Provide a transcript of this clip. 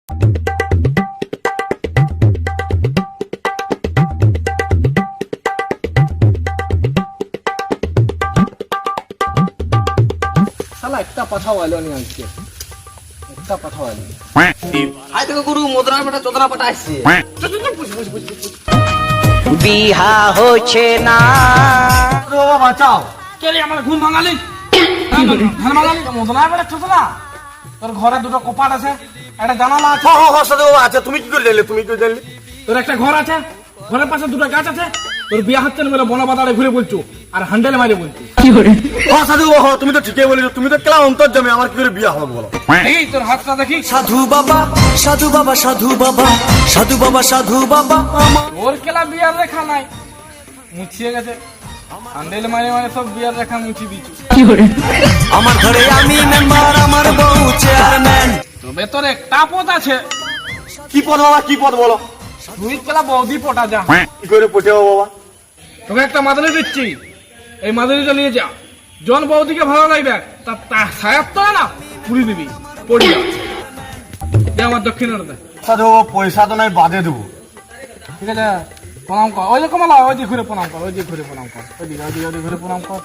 শালা একটা পাঠাও আইলো নি আজকে, একটা পাঠাও আইলো নি। আই দেখো গুরু মোদরা পাটা চোদরা পাটা আসছে। বিহা হচ্ছে না। বাবা বাঁচাও। কে রে আমার ঘুম ভাঙালি? ধান ভাঙালি মদনা বেড়ে চোদনা। তোর ঘরে দুটো কপাট আছে, একটা জানালা আছে, সাধু বাবা আচ্ছা, তুমি কি করে জানলে? তুমি কি করে জানলে? তোর একটা ঘর আছে, ঘরের পাশে দুটো গাছ আছে। তোর বিয়া হচ্ছে না বলে বনবাদারে ঘুরে বলছো আর হ্যান্ডেল মারে বলছো। সাধু বাবা তুমি তো ঠিকই বলেছো, তুমি তো কেলা অন্তর জমে, আমার কি করে বিয়ে হবে বলো? এই তোর হাতটা দেখি। সাধু বাবা সাধু বাবা সাধু বাবা সাধু বাবা সাধু বাবা আমার তোর কেলা বিয়ার রেখা নাই, মুছিয়ে গেছে। হ্যান্ডেল মারে মারে সব বিয়ার রেখা মুছিয়ে দিচ্ছি। আমার ঘরে আমি মেম্বার, আমার বউ চেয়ারম্যান। তবে তোর একটা পথ আছে, কি পদ বাবা, কি পদ বলো? তুই কেলা বৌদি পটা যা। কি করে পটেও বাবা? তোকে একটা মাদুরি দিচ্ছি, এই মাদুরিটা নিয়ে যা। জন বৌদিকে ভালো লাগবে, তার সায়াত তো না পুরি দিবি, পড়ি যা। দে আমার দক্ষিণের দে। সাধু বাবা পয়সা তো নাই, বাদে দেবো। ঠিক আছে, প্রণাম কর। ওই যে কমলা, ওই দিকে ঘুরে প্রণাম কর, ওই দিকে ঘুরে প্রণাম কর, ওই দিকে ঘুরে প্রণাম কর।